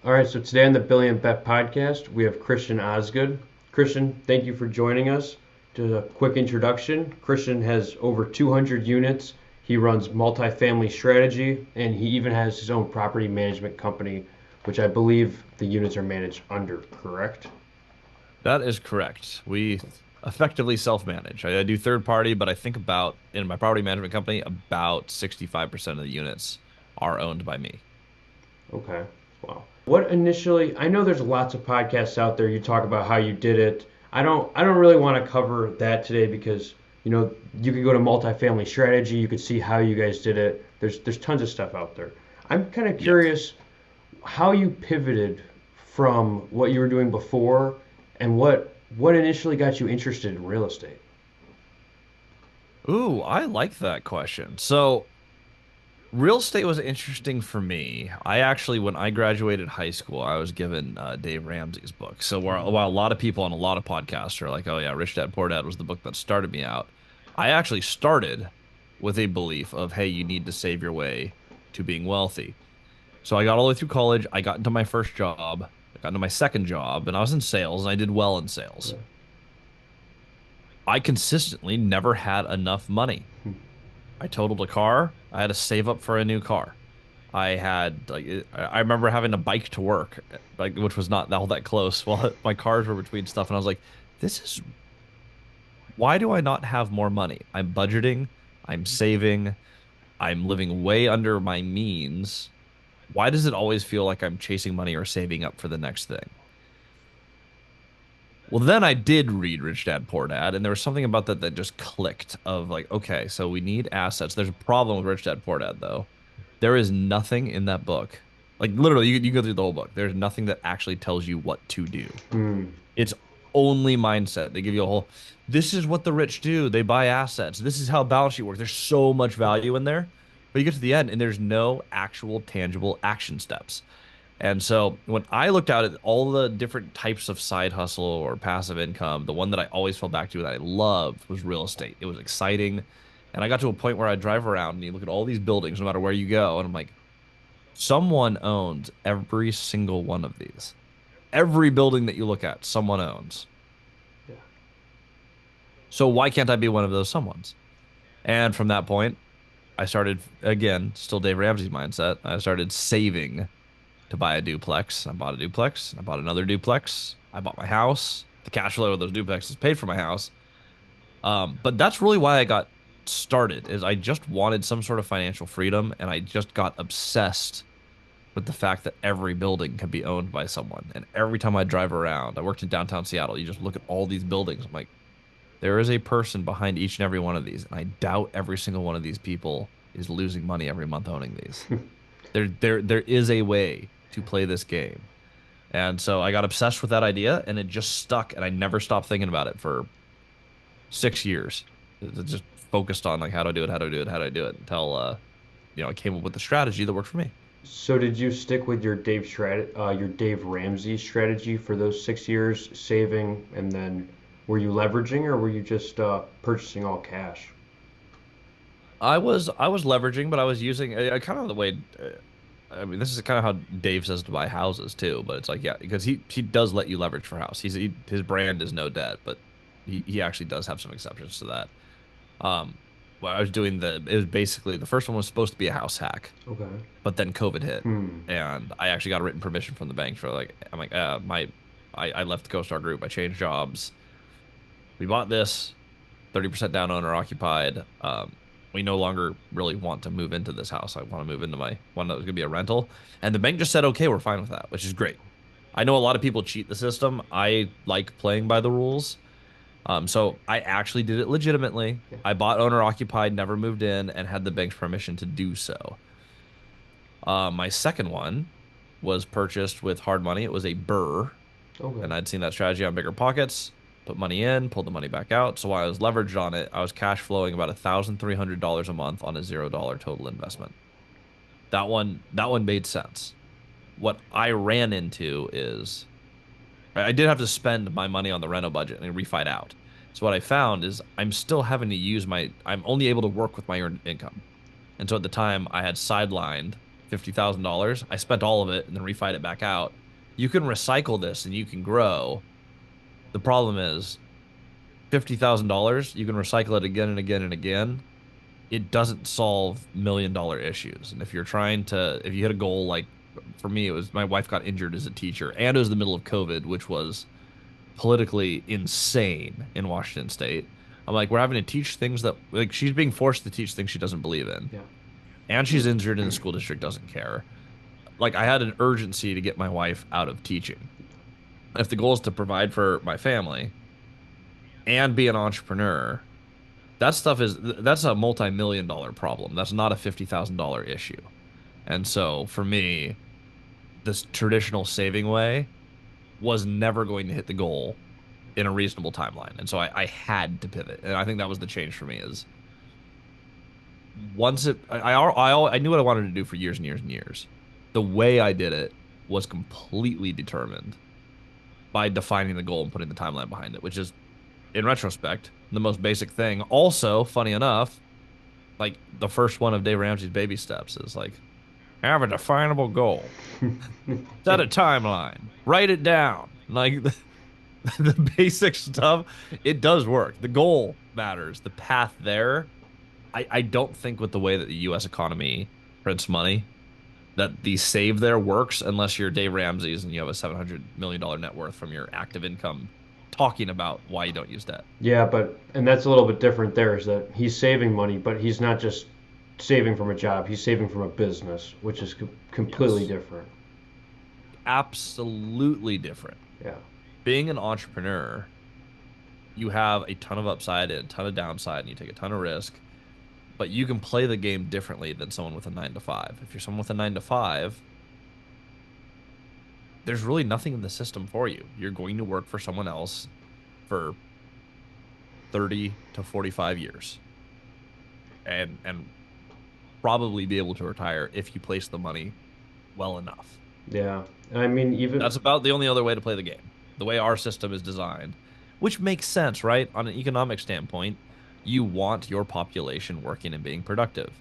All right, so today on the Billion Bet podcast, we have Christian Osgood. Christian, thank you for joining us. Just a quick introduction. Christian has over 200 units. He runs multifamily strategy, and he even has his own property management company, which I believe the units are managed under, correct? That is correct. We effectively self-manage. I do third party, but I think about in my property management company, about 65% of the units are owned by me. Okay. Wow. What initially, I know there's lots of podcasts out there. You talk about how you did it. I don't really want to cover that today because, you could go to multifamily strategy, you could see how you guys did it. There's tons of stuff out there. I'm kind of Yes. curious how you pivoted from what you were doing before and what initially got you interested in real estate. Ooh, I like that question. So, real estate was interesting for me. I actually, when I graduated high school, I was given Dave Ramsey's book. So, while a lot of people on a lot of podcasts are like, "Oh yeah, Rich Dad Poor Dad" was the book that started me out, I actually started with a belief of, "Hey, you need to save your way to being wealthy." So I got all the way through college. I got into my first job. I got into my second job, and I was in sales, and I did well in sales. Yeah. I consistently never had enough money. I totaled a car. I had to save up for a new car. I had like I remember having a bike to work, like which was not all that close. While my cars were between stuff, and I was like, "This is why do I not have more money? I'm budgeting, I'm saving, I'm living way under my means. Why does it always feel like I'm chasing money or saving up for the next thing?" Well, then I did read Rich Dad Poor Dad, and there was something about that that just clicked of like, okay, so we need assets. There's a problem with Rich Dad Poor Dad, though. There is nothing in that book. Like literally, you go through the whole book. There's nothing that actually tells you what to do. Hmm. It's only mindset. They give you a whole, this is what the rich do. They buy assets. This is how balance sheet works. There's so much value in there. But you get to the end and there's no actual tangible action steps. And so when I looked out at all the different types of side hustle or passive income, the one that I always fell back to that I loved was real estate. It was exciting. And I got to a point where I drive around and you look at all these buildings, no matter where you go, and I'm like, someone owns every single one of these. Every building that you look at, someone owns. Yeah. So why can't I be one of those someones? And from that point, I started again, still Dave Ramsey's mindset. I started saving to buy a duplex. I bought a duplex. I bought another duplex. I bought my house. The cash flow of those duplexes paid for my house. But that's really why I got started. Is I just wanted some sort of financial freedom, and I just got obsessed with the fact that every building can be owned by someone. And every time I drive around, I worked in downtown Seattle. You just look at all these buildings. I'm like, there is a person behind each and every one of these, and I doubt every single one of these people is losing money every month owning these. There is a way to play this game. And so I got obsessed with that idea and it just stuck and I never stopped thinking about it for 6 years. It just focused on like how to do it, how to do it, how to do it until I came up with the strategy that worked for me. So did you stick with your Dave Ramsey strategy for those 6 years, saving, and then were you leveraging, or were you just purchasing all cash? I was leveraging, but I was using kind of the way. I mean, this is kind of how Dave says to buy houses too. But it's like, yeah, because he does let you leverage for house. His brand is no debt, but he actually does have some exceptions to that. Well, I was doing it was basically the first one was supposed to be a house hack, Okay. but then COVID hit, Hmm. and I actually got a written permission from the bank for like I'm like I left the CoStar Group. I changed jobs. We bought this 30% down, owner occupied. We no longer really want to move into this house. I want to move into my one that was going to be a rental. And the bank just said, okay, we're fine with that, which is great. I know a lot of people cheat the system. I like playing by the rules. So I actually did it legitimately. Yeah. I bought owner occupied, never moved in, and had the bank's permission to do so. My second one was purchased with hard money. It was a burr, Okay. and I'd seen that strategy on bigger pockets. Put money in, pulled the money back out. So while I was leveraged on it, I was cash flowing about $1,300 a month on a $0 total investment. That one made sense. What I ran into is I did have to spend my money on the reno budget and refi out. So what I found is I'm still having to use I'm only able to work with my earned income. And so at the time I had sidelined $50,000. I spent all of it and then refied it back out. You can recycle this and you can grow. The problem is $50,000, you can recycle it again and again and again. It doesn't solve $1 million issues. And if you're trying to, if you hit a goal, like for me, it was my wife got injured as a teacher and it was the middle of COVID, which was politically insane in Washington State. I'm like, we're having to teach things that, like, she's being forced to teach things she doesn't believe in. Yeah. And she's injured and the school district doesn't care. Like, I had an urgency to get my wife out of teaching. If the goal is to provide for my family and be an entrepreneur, that's a multi-million dollar problem. That's not a $50,000 issue. And so for me, this traditional saving way was never going to hit the goal in a reasonable timeline. And so I had to pivot. And I think that was the change for me is once I knew what I wanted to do for years and years and years. The way I did it was completely determined by defining the goal and putting the timeline behind it, which is, in retrospect, the most basic thing. Also, funny enough, like the first one of Dave Ramsey's baby steps is like, have a definable goal, set a timeline, write it down. Like the basic stuff, it does work. The goal matters. The path there, I don't think with the way that the U.S. economy prints money, that the save there works unless you're Dave Ramsey's and you have a $700 million net worth from your active income talking about why you don't use debt. Yeah, and that's a little bit different there is that he's saving money, but he's not just saving from a job, he's saving from a business, which is completely different. Absolutely different. Yeah. Being an entrepreneur, you have a ton of upside and a ton of downside and you take a ton of risk, but you can play the game differently than someone with a 9 to 5. If you're someone with a 9 to 5, there's really nothing in the system for you. You're going to work for someone else for 30 to 45 years and probably be able to retire if you place the money well enough. Yeah. I mean, even that's about the only other way to play the game. The way our system is designed, which makes sense, right? On an economic standpoint, you want your population working and being productive.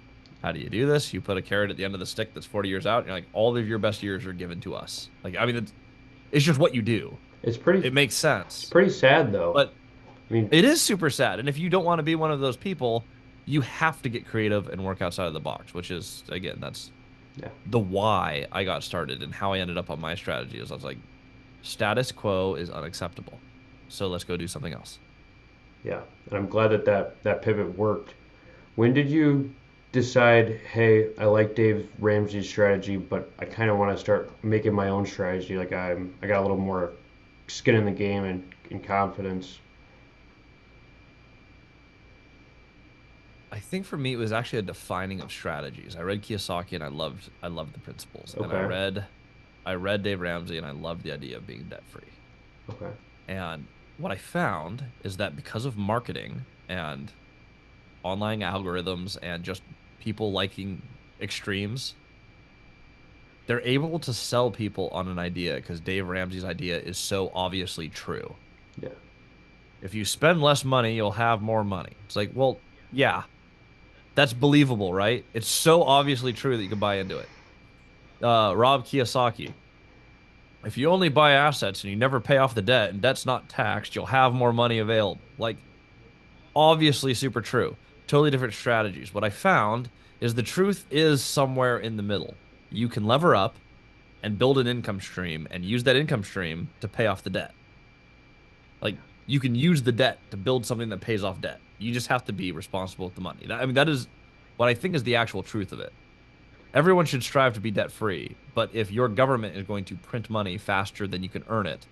How do you do this? You put a carrot at the end of the stick that's 40 years out. And you're like, all of your best years are given to us. Like, I mean, it's just what you do. It makes sense. It's pretty sad, though. But I mean, it is super sad. And if you don't want to be one of those people, you have to get creative and work outside of the box, which is, again, that's the why I got started and how I ended up on my strategy. Is I was like, status quo is unacceptable. So let's go do something else. Yeah, and I'm glad that pivot worked. When did you decide, hey, I like Dave Ramsey's strategy, but I kind of want to start making my own strategy? Like I got a little more skin in the game and confidence. I think for me it was actually a defining of strategies. I read Kiyosaki and I loved the principles. Okay. And I read Dave Ramsey and I loved the idea of being debt free. Okay. And what I found is that because of marketing and online algorithms and just people liking extremes, they're able to sell people on an idea because Dave Ramsey's idea is so obviously true. Yeah. If you spend less money, you'll have more money. It's like, well, yeah, that's believable, right? It's so obviously true that you can buy into it. Rob Kiyosaki. If you only buy assets and you never pay off the debt and debt's not taxed, you'll have more money available. Like, obviously super true. Totally different strategies. What I found is the truth is somewhere in the middle. You can lever up and build an income stream and use that income stream to pay off the debt. Like, you can use the debt to build something that pays off debt. You just have to be responsible with the money. I mean, that is what I think is the actual truth of it. Everyone should strive to be debt-free, but if your government is going to print money faster than you can earn it,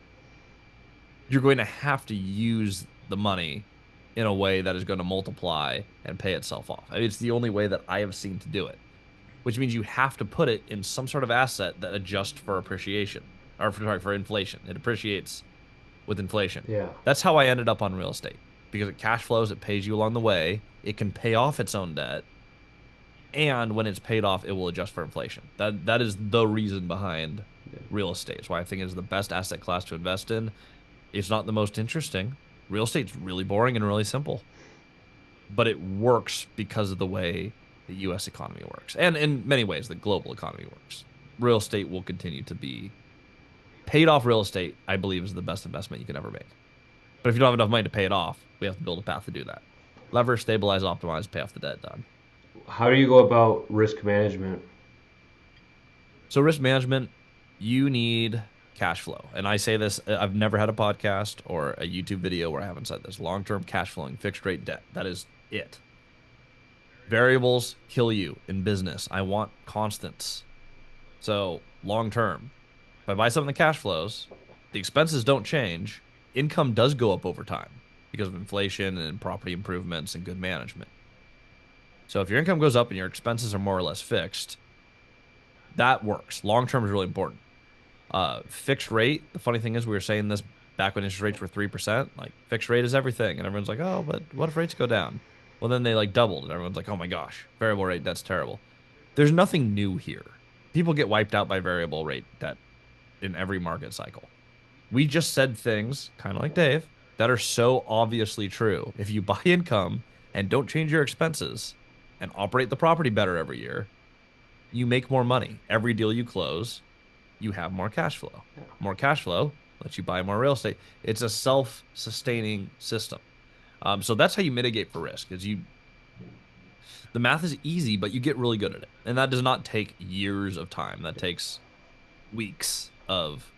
you're going to have to use the money in a way that is going to multiply and pay itself off. I mean, it's the only way that I have seen to do it, which means you have to put it in some sort of asset that adjusts for appreciation, or for inflation. It appreciates with inflation. Yeah. That's how I ended up on real estate, because it cash flows, it pays you along the way, it can pay off its own debt, and when it's paid off, it will adjust for inflation. That is the reason behind real estate. It's why I think it is the best asset class to invest in. It's not the most interesting. Real estate's really boring and really simple, but it works because of the way the US economy works. And in many ways, the global economy works. Real estate will continue to be paid off real estate, I believe, is the best investment you can ever make. But if you don't have enough money to pay it off, we have to build a path to do that. Lever, stabilize, optimize, pay off the debt, done. How do you go about risk management? So, risk management, you need cash flow. And I say this, I've never had a podcast or a YouTube video where I haven't said this. Long term cash flowing, fixed rate debt. That is it. Variables kill you in business. I want constants. So, long term, if I buy something that cash flows, the expenses don't change. Income does go up over time because of inflation and property improvements and good management. So if your income goes up and your expenses are more or less fixed, that works. Long term is really important. Fixed rate, the funny thing is we were saying this back when interest rates were 3%, like fixed rate is everything. And everyone's like, oh, but what if rates go down? Well, then they like doubled and everyone's like, oh my gosh, variable rate, that's terrible. There's nothing new here. People get wiped out by variable rate debt in every market cycle. We just said things, kind of like Dave, that are so obviously true. If you buy income and don't change your expenses and operate the property better every year, you make more money. Every deal you close, you have more cash flow. More cash flow lets you buy more real estate. It's a self-sustaining system. So that's how you mitigate for risk. The math is easy, but you get really good at it, and that does not take years of time. That takes weeks of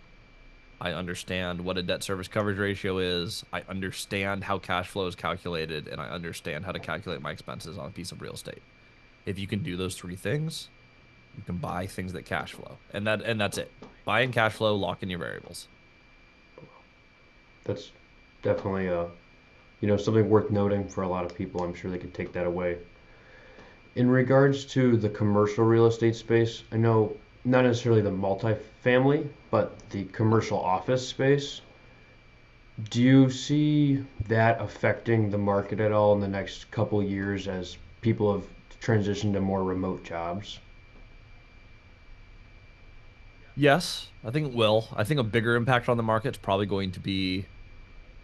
I understand what a debt service coverage ratio is. I understand how cash flow is calculated, and I understand how to calculate my expenses on a piece of real estate. If you can do those three things, you can buy things that cash flow, and that's it. Buy in cash flow, lock in your variables. That's definitely something worth noting for a lot of people. I'm sure they could take that away. In regards to the commercial real estate space, I know not necessarily the multifamily, but the commercial office space. Do you see that affecting the market at all in the next couple years as people have transitioned to more remote jobs? Yes, I think it will. I think a bigger impact on the market is probably going to be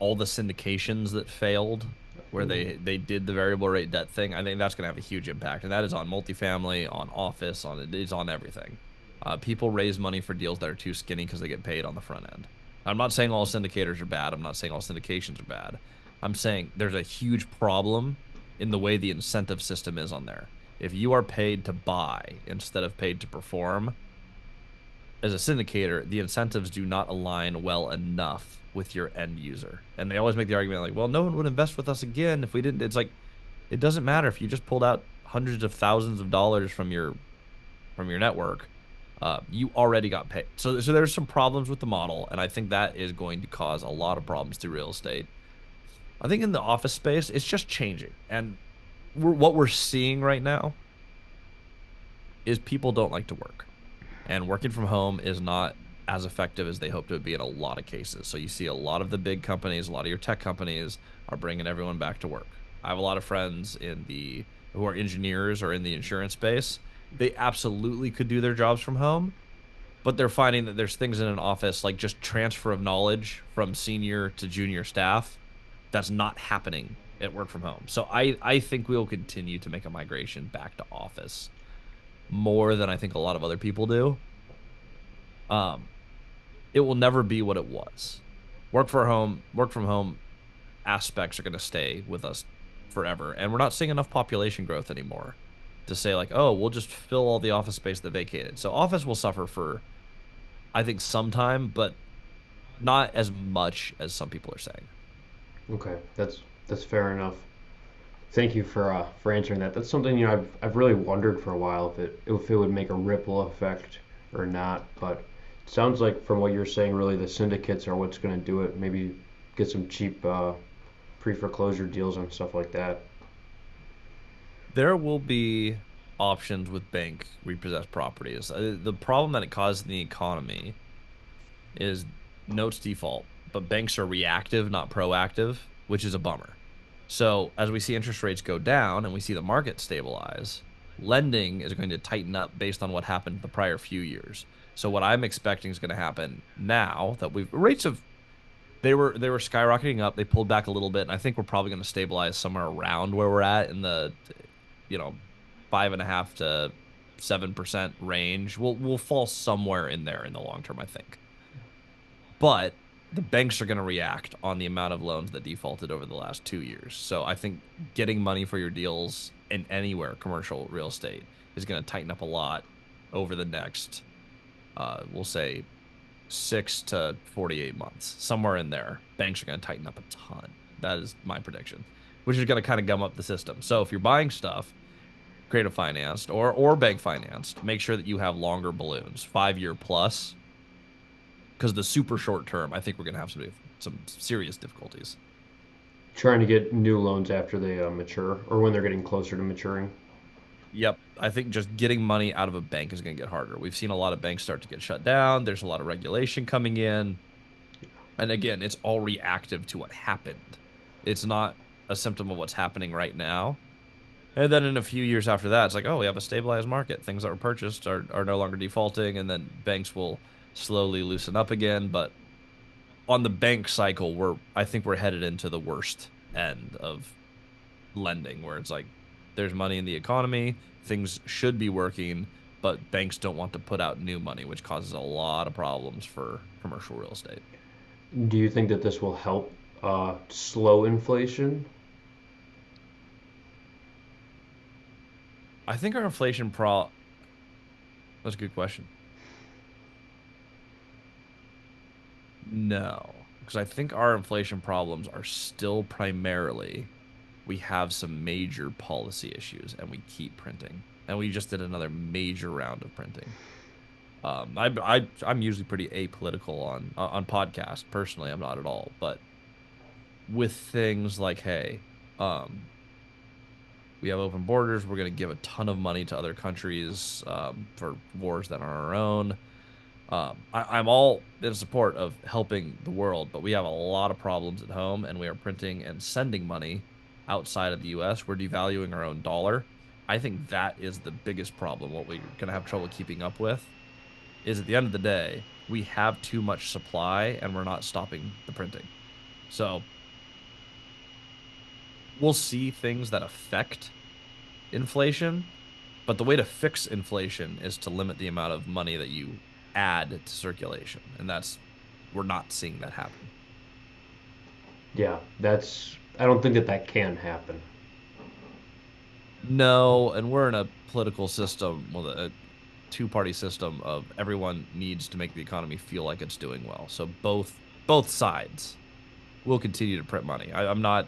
all the syndications that failed, where they did the variable rate debt thing. I think that's going to have a huge impact, and that is on multifamily, on office, it's on everything. People raise money for deals that are too skinny because they get paid on the front end. I'm not saying all syndicators are bad. I'm not saying all syndications are bad. I'm saying there's a huge problem in the way the incentive system is on there. If you are paid to buy instead of paid to perform, as a syndicator, the incentives do not align well enough with your end user. And they always make the argument like, well, no one would invest with us again if we didn't. It's like, it doesn't matter if you just pulled out hundreds of thousands of dollars from your network. You already got paid. So there's some problems with the model, and I think that is going to cause a lot of problems to real estate. I think in the office space, it's just changing. And what we're seeing right now is people don't like to work. And working from home is not as effective as they hoped it would be in a lot of cases. So you see a lot of the big companies, a lot of your tech companies are bringing everyone back to work. I have a lot of friends who are engineers or in the insurance space. They absolutely could do their jobs from home, but they're finding that there's things in an office like just transfer of knowledge from senior to junior staff that's not happening at work from home. So I think we'll continue to make a migration back to office more than I think a lot of other people do. It will never be what it was. Work from home aspects are going to stay with us forever, and we're not seeing enough population growth anymore to say like, oh, we'll just fill all the office space that vacated. So office will suffer for, I think, some time, but not as much as some people are saying. Okay, that's fair enough. Thank you for answering that. That's something I've really wondered for a while if it would make a ripple effect or not. But it sounds like from what you're saying, really the syndicates are what's going to do it. Maybe get some cheap pre-foreclosure deals and stuff like that. There will be options with bank repossessed properties. The problem that it causes in the economy is notes default, but banks are reactive, not proactive, which is a bummer. So as we see interest rates go down and we see the market stabilize, lending is going to tighten up based on what happened the prior few years. So what I'm expecting is going to happen now that they were skyrocketing up, they pulled back a little bit, and I think we're probably going to stabilize somewhere around where we're at in the, you know, 5.5 to 7% range. We'll fall somewhere in there in the long term, I think. But the banks are going to react on the amount of loans that defaulted over the last 2 years. So I think getting money for your deals in anywhere, commercial real estate, is going to tighten up a lot over the next, we'll say, 6 to 48 months, somewhere in there. Banks are going to tighten up a ton. That is my prediction, which is going to kind of gum up the system. So if you're buying stuff, creative financed or bank financed, make sure that you have longer balloons, 5 year plus, because the super short term, I think we're going to have some serious difficulties. Trying to get new loans after they mature or when they're getting closer to maturing. Yep. I think just getting money out of a bank is going to get harder. We've seen a lot of banks start to get shut down. There's a lot of regulation coming in. And again, it's all reactive to what happened. It's not a symptom of what's happening right now. And then in a few years after that, it's like, oh, we have a stabilized market. Things that were purchased are no longer defaulting. And then banks will slowly loosen up again. But on the bank cycle, I think we're headed into the worst end of lending, where it's like there's money in the economy, things should be working, but banks don't want to put out new money, which causes a lot of problems for commercial real estate. Do you think that this will help slow inflation? I think our inflation pro That's a good question. No, because I think our inflation problems are still primarily we have some major policy issues and we keep printing. And we just did another major round of printing. I'm usually pretty apolitical on podcast. Personally, I'm not at all. But with things like, hey, we have open borders. We're going to give a ton of money to other countries for wars that aren't our own. I'm all in support of helping the world, but we have a lot of problems at home, and we are printing and sending money outside of the U.S. We're devaluing our own dollar. I think that is the biggest problem. What we're going to have trouble keeping up with is at the end of the day, we have too much supply, and we're not stopping the printing. So we'll see things that affect inflation, but the way to fix inflation is to limit the amount of money that you add to circulation, and we're not seeing that happen. Yeah, I don't think that can happen. No, and we're in a political system, well, a two-party system of everyone needs to make the economy feel like it's doing well. So both sides will continue to print money. I'm not,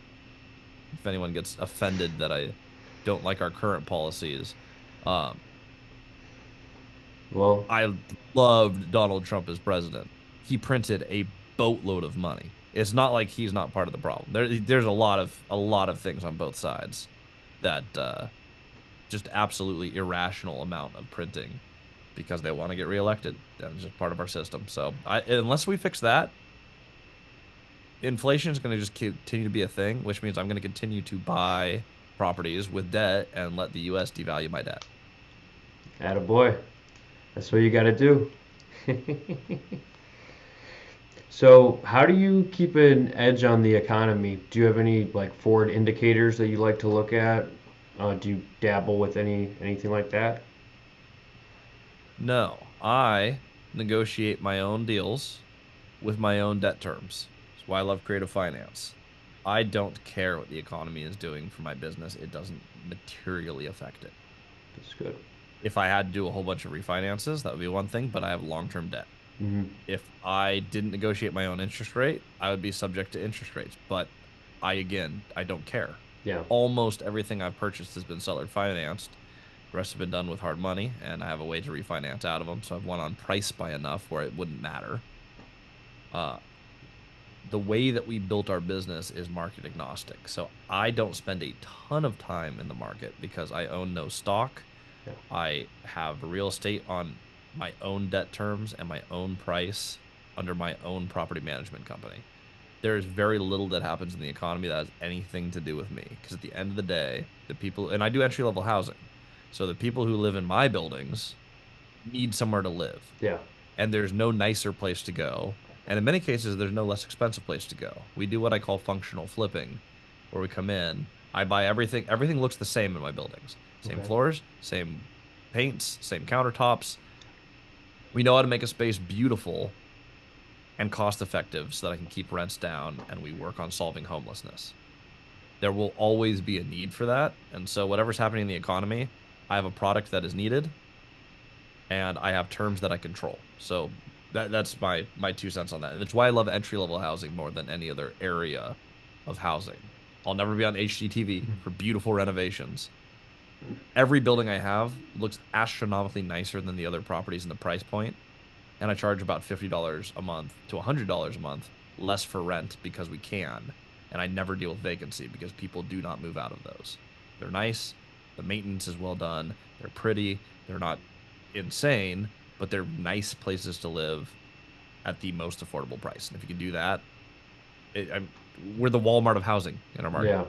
if anyone gets offended that I don't like our current policies, Well, I loved Donald Trump as president. He printed a boatload of money. It's not like he's not part of the problem. There's a lot of things on both sides that just absolutely irrational amount of printing because they want to get reelected. That's just part of our system. So unless we fix that, inflation is going to just continue to be a thing, which means I'm going to continue to buy properties with debt and let the U.S. devalue my debt. attaboy. That's what you got to do. So, how do you keep an edge on the economy? Do you have any like forward indicators that you like to look at? Do you dabble with anything like that? No, I negotiate my own deals with my own debt terms. That's why I love creative finance. I don't care what the economy is doing for my business. It doesn't materially affect it. That's good. If I had to do a whole bunch of refinances, that would be one thing, but I have long-term debt. Hmm. If I didn't negotiate my own interest rate, I would be subject to interest rates. But I don't care. Yeah. Almost everything I've purchased has been seller financed. The rest have been done with hard money, and I have a way to refinance out of them. So I've won on price by enough where it wouldn't matter. The way that we built our business is market agnostic. So I don't spend a ton of time in the market because I own no stock. Yeah. I have real estate on my own debt terms and my own price under my own property management company. There is very little that happens in the economy that has anything to do with me. Because at the end of the day, the people, and I do entry level housing. So the people who live in my buildings need somewhere to live. Yeah. And there's no nicer place to go. And in many cases, there's no less expensive place to go. We do what I call functional flipping, where we come in, I buy everything. Everything looks the same in my buildings. Same Okay. floors, same paints, same countertops. We know how to make a space beautiful and cost effective so that I can keep rents down and we work on solving homelessness. There will always be a need for that. And so, whatever's happening in the economy, I have a product that is needed and I have terms that I control. So, that's my 2 cents on that. And that's why I love entry level housing more than any other area of housing. I'll never be on HGTV for beautiful renovations. Every building I have looks astronomically nicer than the other properties in the price point, and I charge about $50 a month to $100 a month less for rent because we can. And I never deal with vacancy because people do not move out of those. They're nice, the maintenance is well done, they're pretty, they're not insane, but they're nice places to live at the most affordable price. And if you can do that, we're the Walmart of housing in our market. Yeah.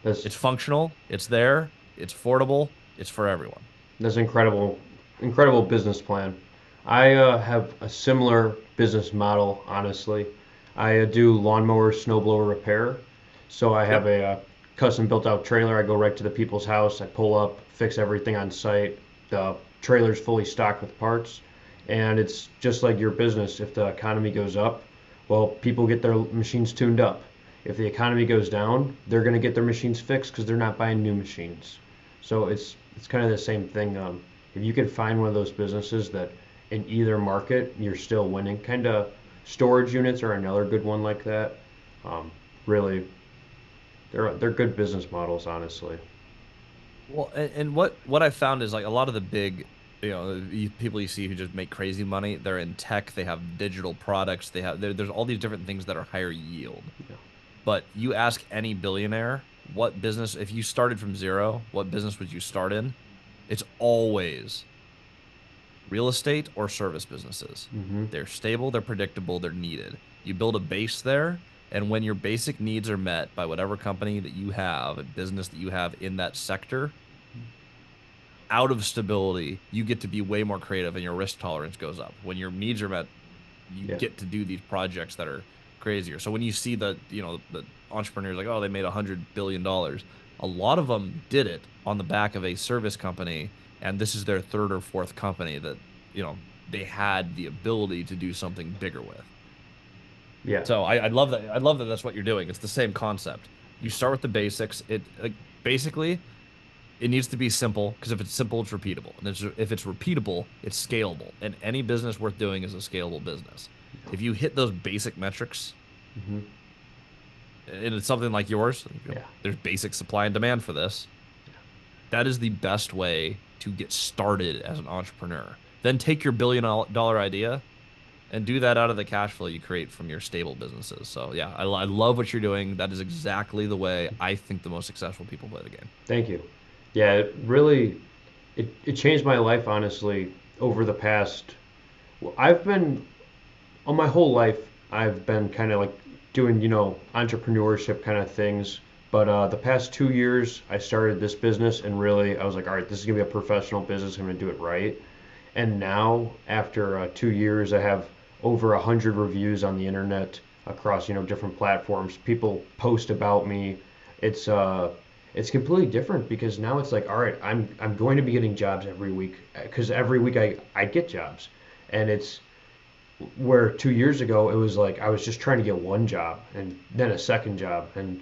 That's It's functional, it's there, it's affordable, it's for everyone. That's incredible, incredible business plan. I have a similar business model, honestly. I do lawnmower, snowblower repair. So I have Yep. a custom built out trailer. I go right to the people's house. I pull up, fix everything on site. The trailer's fully stocked with parts. And it's just like your business. If the economy goes up, well, people get their machines tuned up. If the economy goes down, they're going to get their machines fixed because they're not buying new machines. So it's kind of the same thing. If you can find one of those businesses that in either market you're still winning, kind of storage units are another good one like that. Really, they're good business models, honestly. Well, and what I've found is like a lot of the big, people you see who just make crazy money, they're in tech, they have digital products, there's all these different things that are higher yield. Yeah. But you ask any billionaire what business, if you started from zero, what business would you start in? It's always real estate or service businesses. Mm-hmm. They're stable, they're predictable, they're needed. You build a base there, and when your basic needs are met by whatever company that you have, a business that you have in that sector, out of stability, you get to be way more creative and your risk tolerance goes up. When your needs are met, you Yeah. get to do these projects that are crazier. So when you see the entrepreneurs like, oh, they made $100 billion, a lot of them did it on the back of a service company, and this is their third or fourth company that they had the ability to do something bigger with. Yeah. So I love that. I love that that's what you're doing. It's the same concept. You start with the basics. It like basically it needs to be simple because if it's simple, it's repeatable. And if it's repeatable, it's scalable. And any business worth doing is a scalable business. If you hit those basic metrics, Mm-hmm. and it's something like yours, Yeah. there's basic supply and demand for this. That is the best way to get started as an entrepreneur. Then take your $1 billion idea and do that out of the cash flow you create from your stable businesses. So yeah, I love what you're doing. That is exactly the way I think the most successful people play the game. Thank you. Yeah, it really it changed my life honestly over the past. Well, I've been all my whole life I've been kind of like doing entrepreneurship kind of things. But the past 2 years, I started this business, and really, I was like, all right, this is gonna be a professional business. I'm gonna do it right. And now, after 2 years, I have over 100 reviews on the internet across different platforms. People post about me. It's uh, it's completely different because now it's like, all right, I'm going to be getting jobs every week because every week I get jobs, and it's where 2 years ago it was like I was just trying to get one job and then a second job, and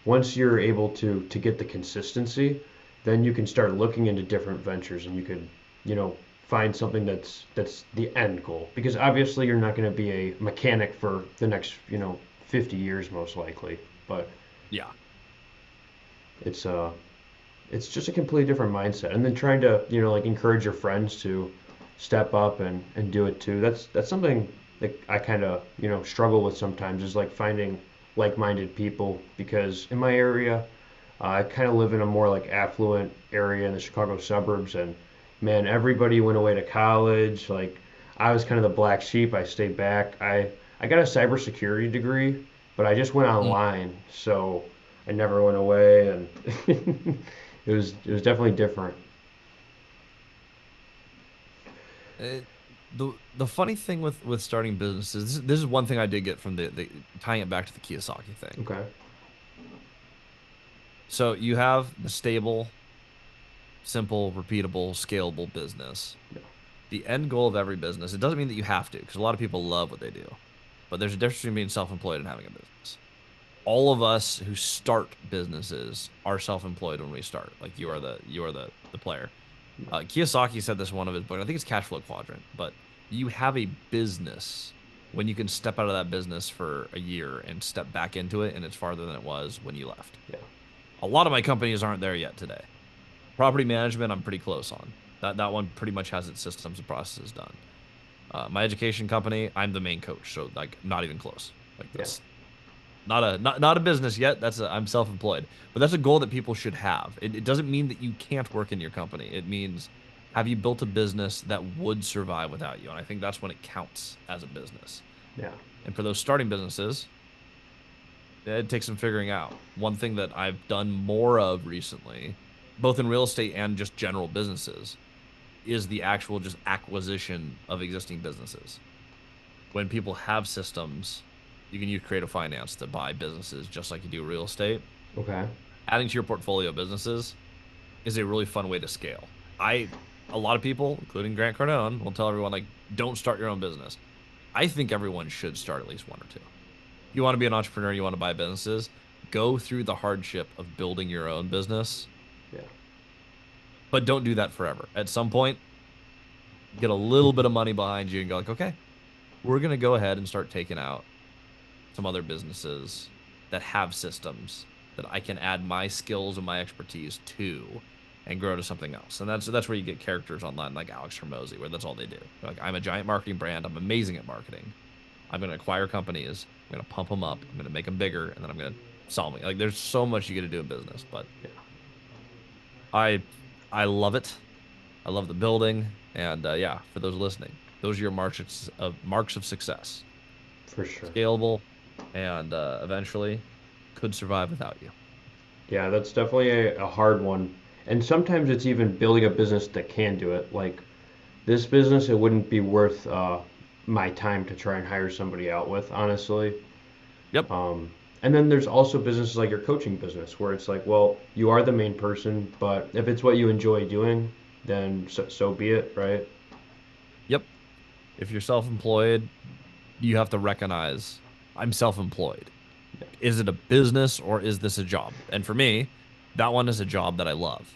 once you're able to get the consistency, then you can start looking into different ventures and you could, find something that's the end goal. Because obviously you're not going to be a mechanic for the next, 50 years most likely. But Yeah. it's uh it's just a completely different mindset. And then trying to, like encourage your friends to step up and do it too. That's something that I kind of, struggle with sometimes is like finding like-minded people because in my area, I kind of live in a more like affluent area in the Chicago suburbs, and man, everybody went away to college. Like I was kind of the black sheep. I stayed back. I got a cybersecurity degree, but I just went Mm. online, so I never went away, and it was definitely different. The funny thing with starting businesses, this is one thing I did get from the tying it back to the Kiyosaki thing. Okay. So you have the stable simple, repeatable, scalable business. Yeah. The end goal of every business, it doesn't mean that you have to, because a lot of people love what they do. But there's a difference between being self-employed and having a business. All of us who start businesses are self-employed when we start. Like you are the player. Kiyosaki said this in one of his books. I think it's Cash Flow Quadrant. But you have a business when you can step out of that business for a year and step back into it, and it's farther than it was when you left. Yeah. A lot of my companies aren't there yet today. Property management, I'm pretty close on. That one pretty much has its systems and processes done. My education company, I'm the main coach, so like not even close. Like Yeah. that's not a business yet. I'm self-employed, but that's a goal that people should have. It doesn't mean that you can't work in your company. It means have you built a business that would survive without you? And I think that's when it counts as a business. Yeah. And for those starting businesses, it takes some figuring out. One thing that I've done more of recently, both in real estate and just general businesses, is the actual just acquisition of existing businesses. When people have systems, you can use creative finance to buy businesses just like you do real estate. Okay. Adding to your portfolio of businesses is a really fun way to scale. A lot of people, including Grant Cardone, will tell everyone like, don't start your own business. I think everyone should start at least one or two. If you want to be an entrepreneur, you want to buy businesses, go through the hardship of building your own business, Yeah. but don't do that forever. At some point, get a little bit of money behind you and go like, okay, we're going to go ahead and start taking out some other businesses that have systems that I can add my skills and my expertise to and grow to something else. And that's where you get characters online like Alex Hermosi, where that's all they do. They're like, I'm a giant marketing brand. I'm amazing at marketing. I'm going to acquire companies. I'm going to pump them up. I'm going to make them bigger, and then I'm going to sell them. Like, there's so much you get to do in business, but Yeah. I I love it. I love the building, and yeah, for those listening, those are your marks of success. For sure. Scalable, and eventually could survive without you. Yeah, that's definitely a hard one. And sometimes it's even building a business that can do it. Like this business, it wouldn't be worth my time to try and hire somebody out with, honestly. Yep. And then there's also businesses like your coaching business where it's like, well, you are the main person, but if it's what you enjoy doing, then so be it, right? Yep. If you're self-employed, you have to recognize I'm self-employed. Is it a business or is this a job? And for me, that one is a job that I love,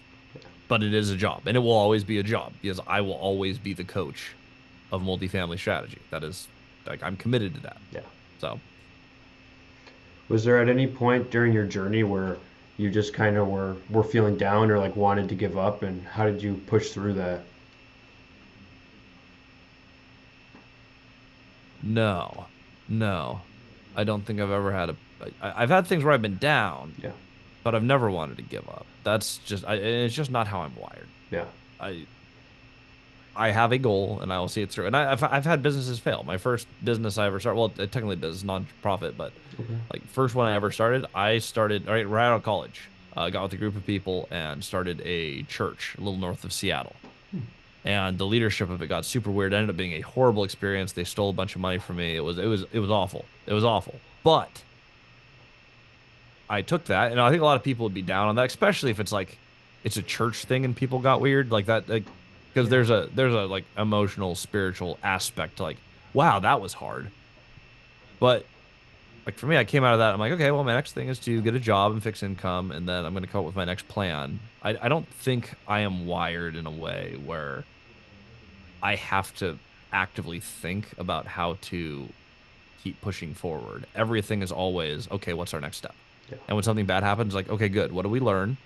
but it is a job and it will always be a job because I will always be the coach of multifamily strategy. That is like, I'm committed to that. Yeah. So, Was there at any point during your journey where you just kind of were feeling down or like wanted to give up, and how did you push through that? no, no, I don't think I've ever had I've had things where I've been down, Yeah. but I've never wanted to give up. That's just, it's just not how I'm wired. Yeah. I, I have a goal and I will see it through. And I've had businesses fail. My first business I ever started, well, technically business, non-profit, but Okay. like first one I started right out of college. Got with a group of people and started a church a little north of Seattle. And the leadership of it got super weird. It ended up being a horrible experience. They stole a bunch of money from me. It was awful. It was awful. But I took that, and I think a lot of people would be down on that, especially if it's like it's a church thing and people got weird like that, like because Yeah. there's a like emotional, spiritual aspect to like, wow, that was hard. But like for me, I came out of that. I'm like, okay, well, my next thing is to get a job and fix income, and then I'm going to come up with my next plan. I don't think I am wired in a way where I have to actively think about how to keep pushing forward. Everything is always, okay, what's our next step? Yeah. And when something bad happens, like, okay, good. What do we learn?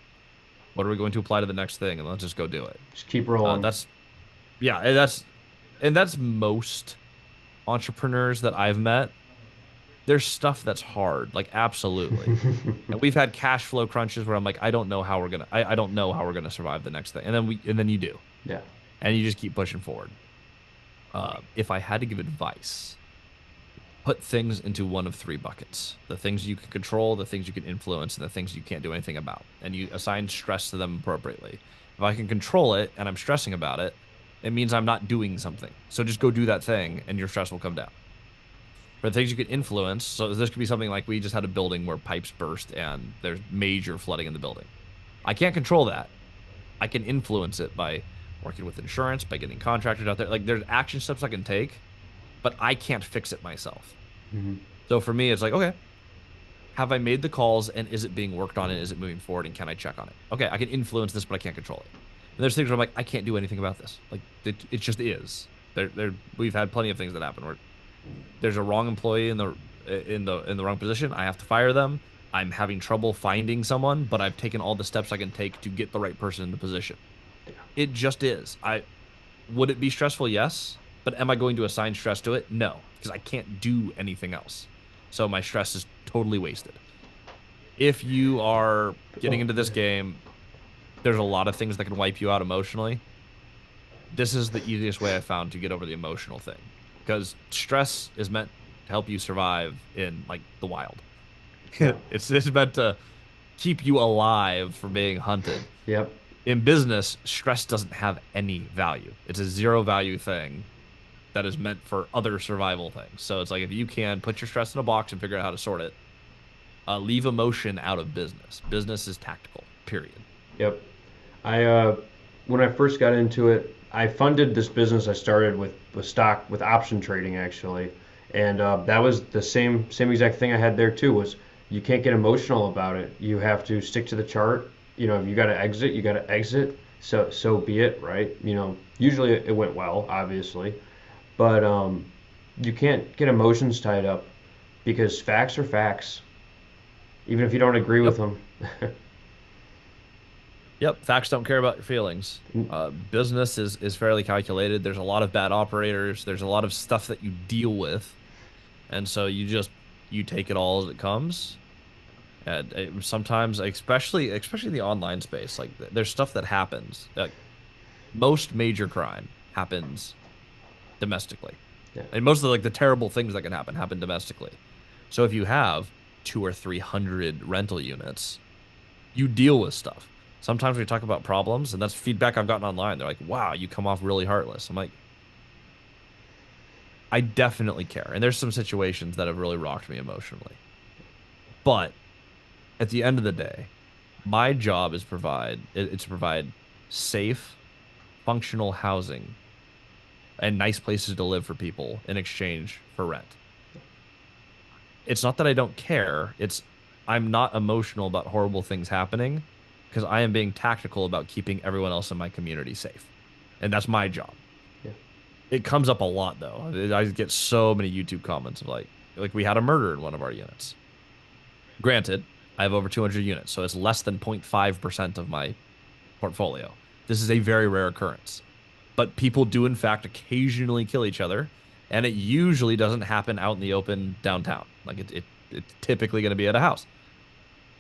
What are we going to apply to the next thing? And let's just go do it. Just keep rolling. That's yeah, and that's most entrepreneurs that I've met. There's stuff that's hard, like absolutely. And we've had cash flow crunches where I'm like, I don't know how we're gonna survive the next thing. And then you do, Yeah. and you just keep pushing forward. If I had to give advice, put things into one of three buckets: the things you can control, the things you can influence, and the things you can't do anything about. And you assign stress to them appropriately. If I can control it and I'm stressing about it, it means I'm not doing something. So just go do that thing and your stress will come down. For the things you can influence, so this could be something like we just had a building where pipes burst and there's major flooding in the building. I can't control that. I can influence it by working with insurance, by getting contractors out there. Like there's action steps I can take, but I can't fix it myself. Hmm. So for me, it's like, okay, have I made the calls and is it being worked on and is it moving forward and can I check on it? Okay, I can influence this, but I can't control it. And there's things where I'm like, I can't do anything about this. Like it just is. We've had plenty of things that happen where there's a wrong employee in the wrong position. I have to fire them. I'm having trouble finding someone, but I've taken all the steps I can take to get the right person in the position. It just is. I would it be stressful? Yes. But am I going to assign stress to it? No, because I can't do anything else. So my stress is totally wasted. If you are getting Oh, into this game, there's a lot of things that can wipe you out emotionally. This is the easiest way I found to get over the emotional thing because stress is meant to help you survive in like the wild. yeah. It's meant to keep you alive from being hunted. Yep. In business, stress doesn't have any value. It's a zero value thing that is meant for other survival things. So it's like if you can put your stress in a box and figure out how to sort it, leave emotion out of business. Business is tactical, period. Yep. I when I first got into it, I funded this business I started with stock with option trading actually, and that was the same exact thing I had there too. Was you can't get emotional about it. You have to stick to the chart. You know, if you got to exit, you got to exit. So be it, right? You know, usually it went well, obviously, but you can't get emotions tied up because facts are facts, even if you don't agree with Yep. them. Yep. Facts don't care about your feelings. Business is fairly calculated. There's a lot of bad operators. There's a lot of stuff that you deal with, and so you take it all as it comes. And sometimes, especially in the online space, like there's stuff that happens. Like most major crime happens domestically, Yeah. and most of the terrible things that can happen domestically. So if you have 2 or 300 rental units, you deal with stuff. Sometimes we talk about problems, and that's feedback I've gotten online. They're like, "Wow, you come off really heartless." I'm like, I definitely care, and there's some situations that have really rocked me emotionally. But at the end of the day, my job is it's to provide safe, functional housing and nice places to live for people in exchange for rent. It's not that I don't care. It's I'm not emotional about horrible things happening because I am being tactical about keeping everyone else in my community safe. And that's my job. Yeah. It comes up a lot though. I get so many YouTube comments of like we had a murder in one of our units. Granted, I have over 200 units, so it's less than 0.5% of my portfolio. This is a very rare occurrence. But people do, in fact, occasionally kill each other, and it usually doesn't happen out in the open downtown. Like it's typically going to be at a house.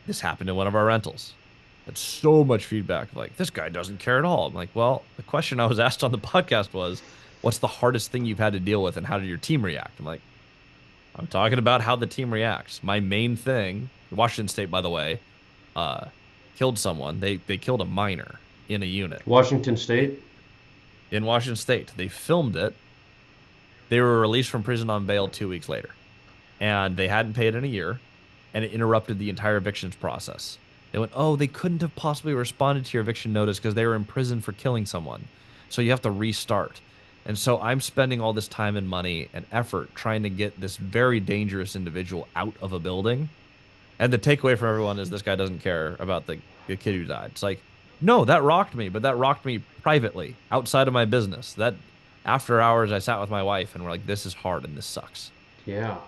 This happened in one of our rentals. Had so much feedback like this guy doesn't care at all. I'm like, well, the question I was asked on the podcast was, what's the hardest thing you've had to deal with, and how did your team react? I'm like, I'm talking about how the team reacts. My main thing, Washington State, by the way, uh, killed someone. They killed a minor in a unit Washington State. in Washington State. They filmed it. They were released from prison on bail 2 weeks later, and they hadn't paid in a year, and it interrupted the entire evictions process. They went, oh, they couldn't have possibly responded to your eviction notice because they were in prison for killing someone. So you have to restart. And so I'm spending all this time and money and effort trying to get this very dangerous individual out of a building. And the takeaway from everyone is this guy doesn't care about the kid who died. It's like, no, that rocked me, but that rocked me privately, outside of my business. That after hours, I sat with my wife and we're like, this is hard and this sucks. Yeah.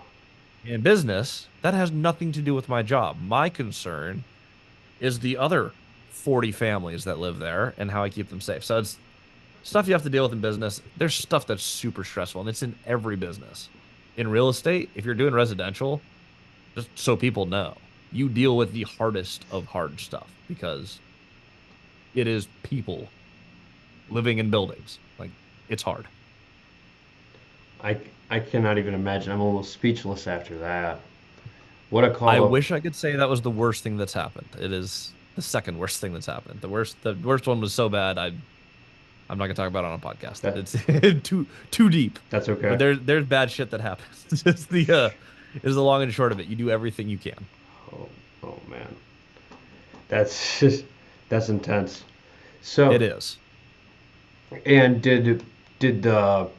In business, that has nothing to do with my job. My concern is the other 40 families that live there and how I keep them safe. So it's stuff you have to deal with in business. There's stuff that's super stressful, and it's in every business. In real estate, if you're doing residential, just so people know, you deal with the hardest of hard stuff because it is people living in buildings. Like, it's hard. I I cannot even imagine. I'm almost speechless after that. What a I call up. wish I could say that was the worst thing that's happened. It is the second worst thing that's happened. The worst one was so bad I'm not gonna talk about it on a podcast. That It's too deep. that's But okay. there's bad shit that happens. Is the long and short of it. You do everything you can. Oh, oh man. That's just that's intense. It So, is. and did the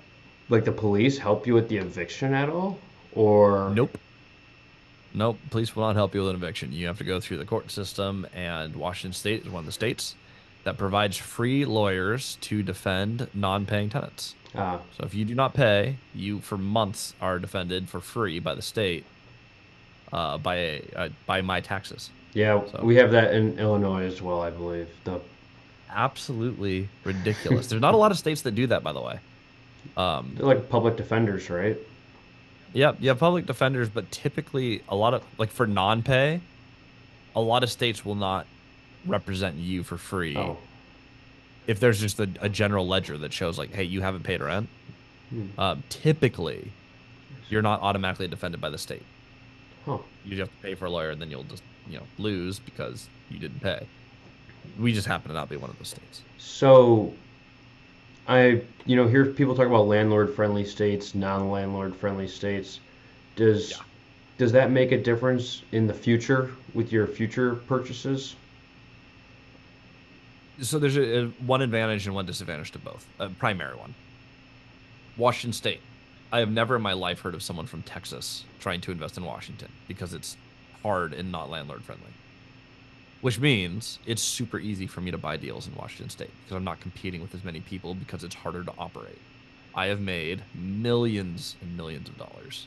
police help you with the eviction at all? Or Nope. Nope. Police will not help you with an eviction. You have to go through the court system, and Washington State is one of the states that provides free lawyers to defend non-paying tenants. uh, So if you do not pay, you for months are defended for free by the state, by my taxes. yeah, So we have that in Illinois as well, I believe. The absolutely ridiculous. There's not a lot of states that do that, by the way. Um, They're like public defenders, right? yeah, you have public defenders, but typically a lot of like for non-pay, a lot of states will not represent you for free Oh, if there's just a general ledger that shows like, hey, you haven't paid rent. hmm. Typically, you're not automatically defended by the state. Huh. You have to pay for a lawyer, and then you'll just lose because you didn't pay. We just happen to not be one of those states. So I hear people talk about landlord-friendly states, non-landlord-friendly states. Does Yeah. does that make a difference in the future with your future purchases? So there's a one advantage and one disadvantage to both. A primary one. Washington State. I have never in my life heard of someone from Texas trying to invest in Washington because it's hard and not landlord friendly. Which means it's super easy for me to buy deals in Washington State because I'm not competing with as many people because it's harder to operate. I have made millions and millions of dollars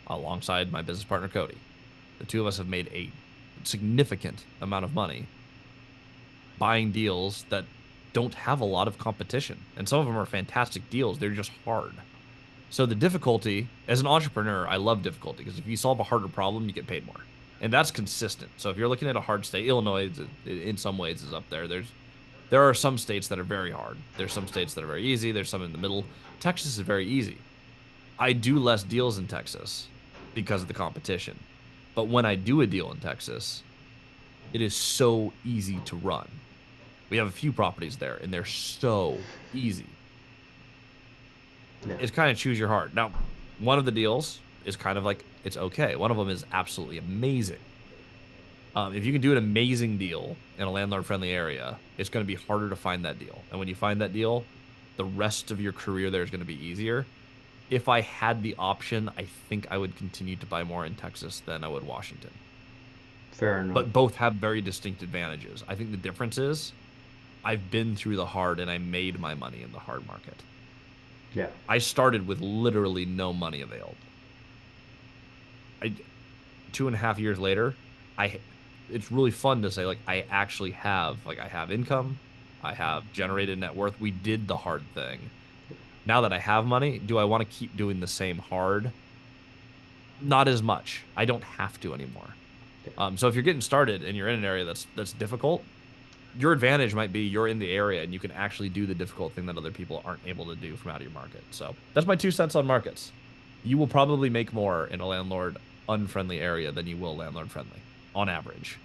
alongside my business partner Cody. The two of us have made a significant amount of money buying deals that don't have a lot of competition. And some of them are fantastic deals, they're just hard. So the difficulty, as an entrepreneur, I love difficulty because if you solve a harder problem, you get paid more. And that's consistent. So if you're looking at a hard state, Illinois in some ways is up there. There are some states that are very hard. There's some states that are very easy. There's some in the middle. Texas is very easy. I do less deals in Texas because of the competition. But when I do a deal in Texas, it is so easy to run. We have a few properties there, and they're so easy. Yeah. It's kind of choose your heart. Now, one of the deals is kind of like it's okay. One of them is absolutely amazing. If you can do an amazing deal in a landlord-friendly area, it's going to be harder to find that deal. And when you find that deal, the rest of your career there is going to be easier. If I had the option, I think I would continue to buy more in Texas than I would Washington. Fair enough. But both have very distinct advantages. I think the difference is I've been through the hard and I made my money in the hard market. Yeah. I started with literally no money available. 2.5 years later, it's really fun to say like I actually have I have income, I have generated net worth. We did the hard thing. Now that I have money, do I want to keep doing the same hard? Not as much. I don't have to anymore. So if you're getting started and you're in an area that's difficult, your advantage might be you're in the area and you can actually do the difficult thing that other people aren't able to do from out of your market. So that's my 2 cents on markets. You will probably make more in a landlord unfriendly area than you will landlord friendly on average.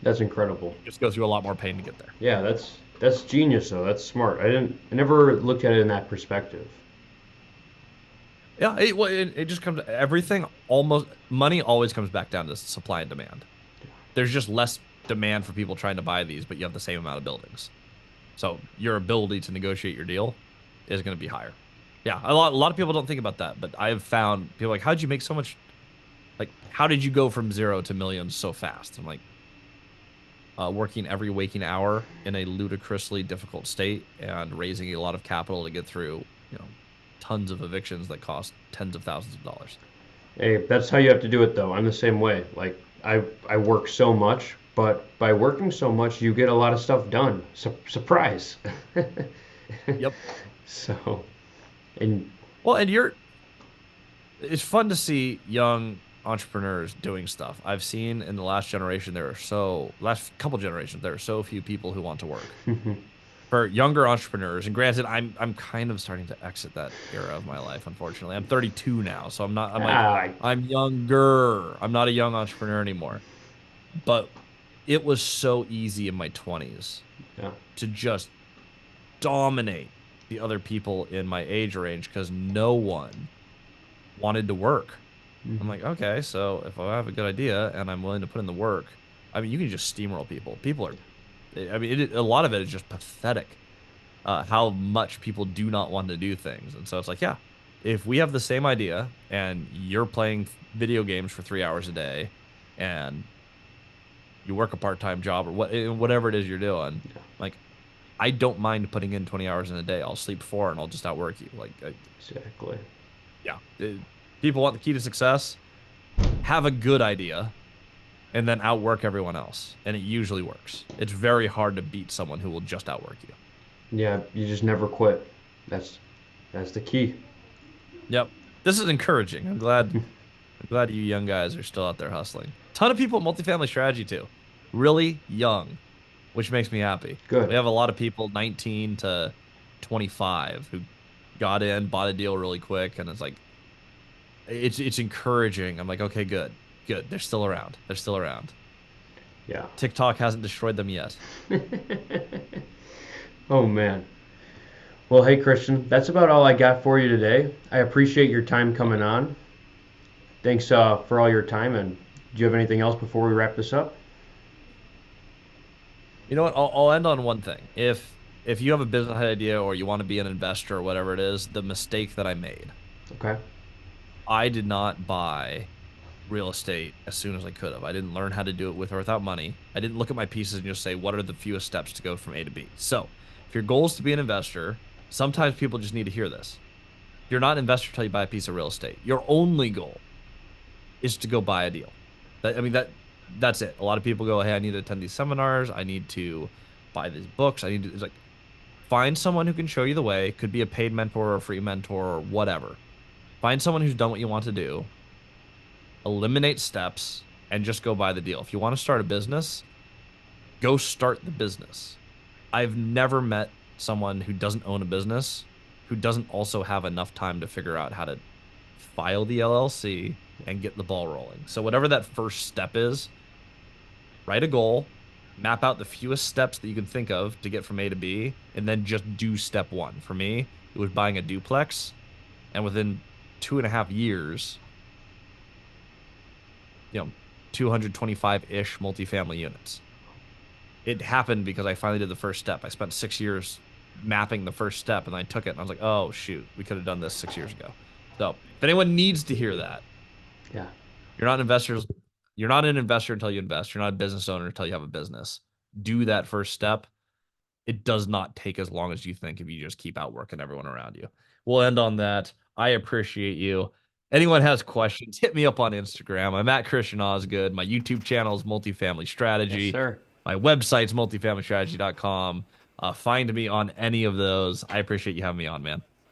That's incredible. You just go through a lot more pain to get there. Yeah, that's genius though. That's smart. I never looked at it in that perspective. Yeah, it just comes everything almost money always comes back down to supply and demand. There's just less demand for people trying to buy these, but you have the same amount of buildings. So your ability to negotiate your deal is going to be higher. Yeah, a lot of people don't think about that, but I've found people like, how'd you make so much? Like, how did you go from zero to millions so fast? I'm like, working every waking hour in a ludicrously difficult state and raising a lot of capital to get through, tons of evictions that cost tens of thousands of dollars. Hey, that's how you have to do it though. I'm the same way. Like I work so much, but by working so much, you get a lot of stuff done. Surprise. Yep. So, and Well, and it's fun to see young entrepreneurs doing stuff. I've seen in the last couple generations, there are so few people who want to work. For younger entrepreneurs, and granted, I'm kind of starting to exit that era of my life, unfortunately. I'm 32 now, so ah, I'm younger. I'm not a young entrepreneur anymore. But it was so easy in my 20s yeah, to just dominate the other people in my age range because no one wanted to work. I'm like, okay, so if I have a good idea and I'm willing to put in the work, I mean, you can just steamroll people. People are I mean, a lot of it is just pathetic. How much people do not want to do things, and so it's like, yeah, if we have the same idea and you're playing video games for 3 hours a day, and you work a part-time job or whatever it is you're doing, like I don't mind putting in 20 hours in a day. I'll sleep 4 and I'll just outwork you. Like, Exactly. yeah, people want the key to success. Have a good idea and then outwork everyone else. And it usually works. It's very hard to beat someone who will just outwork you. Yeah, you just never quit. That's that's the key. Yep. This is encouraging. I'm glad you young guys are still out there hustling. Ton of people in multifamily strategy too. Really young, which makes me happy. We Good. have a lot of people 19 to 25 who got in, bought a deal really quick, and it's like it's encouraging. I'm like, okay, good, good. They're still around. They're still around. Yeah. TikTok hasn't destroyed them yet. Oh man. Well, hey Christian, that's about all I got for you today. I appreciate your time coming on. Thanks for all your time. And do you have anything else before we wrap this up? You know what? I'll end on one thing. If you have a business idea or you want to be an investor or whatever it is, the mistake that I made, Okay. I did not buy real estate as soon as I could have. I didn't learn how to do it with or without money. I didn't look at my pieces and just say, what are the fewest steps to go from A to B? So, if your goal is to be an investor, sometimes people just need to hear this. You're not an investor until you buy a piece of real estate. Your only goal is to go buy a deal. That's it. A lot of people go, hey, I need to attend these seminars. I need to buy these books. I need to, it's like, find someone who can show you the way. Could be a paid mentor or a free mentor or whatever. Find someone who's done what you want to do, eliminate steps, and just go buy the deal. If you want to start a business, go start the business. I've never met someone who doesn't own a business who doesn't also have enough time to figure out how to file the LLC and get the ball rolling. So whatever that first step is, write a goal, map out the fewest steps that you can think of to get from A to B, and then just do step one. For me, it was buying a duplex, and within 2.5 years, 225-ish multifamily units. It happened because I finally did the first step. I spent 6 years mapping the first step, and I took it, and I was like, oh, shoot, we could have done this 6 years ago. So if anyone needs to hear that, Yeah. you're not investors. You're not an investor until you invest. You're not a business owner until you have a business. Do that first step. It does not take as long as you think if you just keep outworking everyone around you. We'll end on that. I appreciate you. Anyone has questions, hit me up on Instagram. I'm at Christian Osgood. My YouTube channel is Multifamily Yes, Strategy. sir. My website's multifamilystrategy.com. Find me on any of those. I appreciate you having me on, man.